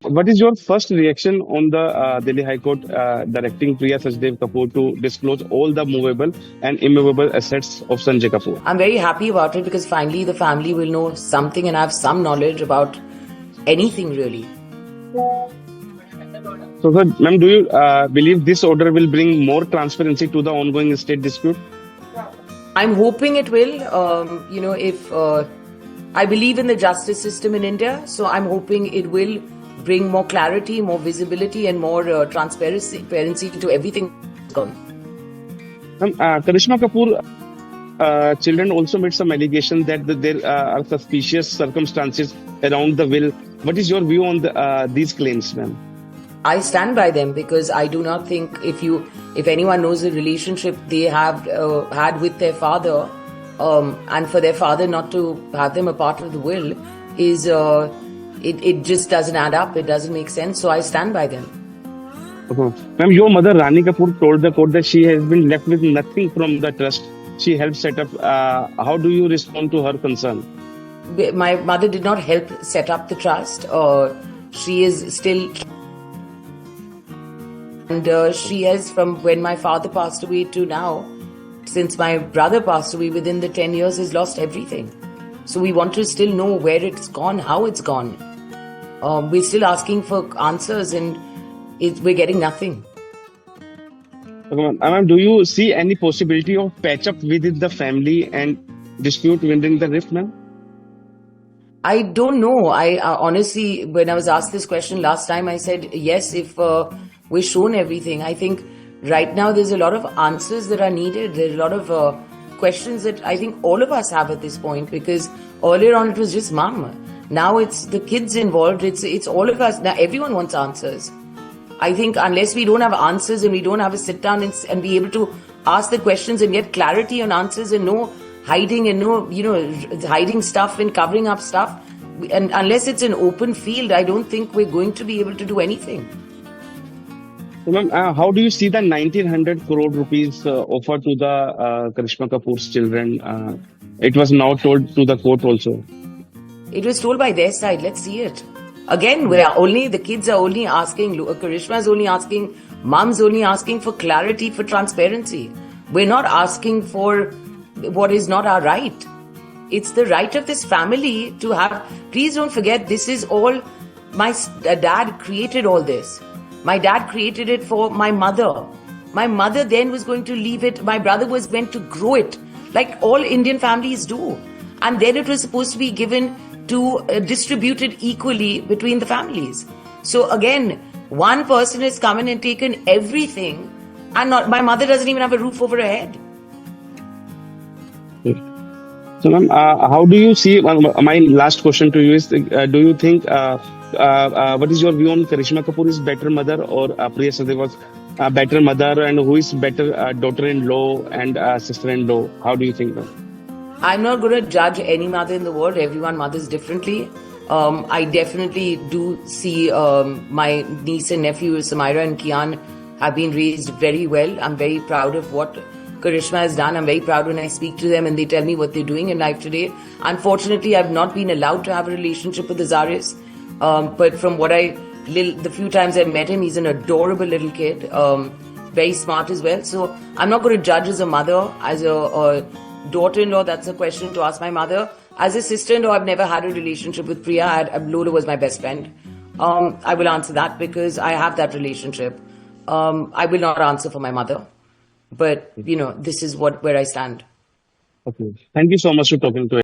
What is your first reaction on the Delhi High Court directing Priya Sachdev Kapoor to disclose all the movable and immovable assets of Sanjay Kapoor? I'm very happy about it because finally the family will know something and have some knowledge about anything really. So, sir, ma'am, do you believe this order will bring more transparency to the ongoing state dispute? I'm hoping it will. If I believe in the justice system in India, so I'm hoping it will bring more clarity, more visibility, and more transparency to everything. Ma'am, Karishma Kapoor children also made some allegations that there are suspicious circumstances around the will. What is your view on these claims, ma'am? I stand by them because I do not think if anyone knows the relationship they have had with their father, and for their father not to have them a part of the will is it just doesn't add up. It doesn't make sense. So I stand by them. Ma'am, your mother Rani Kapoor told the court that she has been left with nothing from the trust she helped set up. How do you respond to her concern? My mother did not help set up the trust. She is still. And she has, from when my father passed away to now, since my brother passed away within the 10 years, has lost everything. So we want to still know where it's gone, how it's gone. We're still asking for answers and we're getting nothing. Ma'am, do you see any possibility of patch up within the family and dispute within the rift, ma'am? I don't know. I honestly, when I was asked this question last time, I said yes if we're shown everything. I think right now there's a lot of answers that are needed. There's a lot of questions that I think all of us have at this point, because earlier on it was just mom. Now it's the kids involved. It's all of us. Now everyone wants answers. I think unless we don't have answers and we don't have a sit down and be able to ask the questions and get clarity on answers and no hiding and no, hiding stuff and covering up stuff, and unless it's an open field, I don't think we're going to be able to do anything. So, ma'am, how do you see the 1900 crore rupees offer to the Karishma Kapoor's children? It was now told to the court also. It was told by their side. Let's see it. Again, the kids are only asking, Karishma is only asking, mom's only asking for clarity, for transparency. We're not asking for what is not our right. It's the right of this family to have. Please don't forget, this is all, my dad created all this. My dad created it for my mother. My mother then was going to leave it. My brother was meant to grow it, like all Indian families do. And then it was supposed to be given to distributed equally between the families. So again, one person has come in and taken everything, and my mother doesn't even have a roof over her head. So, ma'am, how do you see? My last question to you is: do you think? What is your view on Karishma Kapoor is better mother, or Priya Sachdev was a better mother, and who is better daughter-in-law and sister-in-law? How do you think, ma'am? I'm not going to judge any mother in the world. Everyone mothers differently. I definitely do see my niece and nephew, Samira and Kian, have been raised very well. I'm very proud of what Karishma has done. I'm very proud when I speak to them and they tell me what they're doing in life today. Unfortunately, I've not been allowed to have a relationship with Azaris. But from what the few times I've met him, he's an adorable little kid, very smart as well. So I'm not going to judge as a mother, as a daughter-in-law. That's a question to ask my mother. As a sister-in-law, I've never had a relationship with Priya. Lola was my best friend. I will answer that because I have that relationship. I will not answer for my mother. But, this is where I stand. Okay. Thank you so much for talking to us.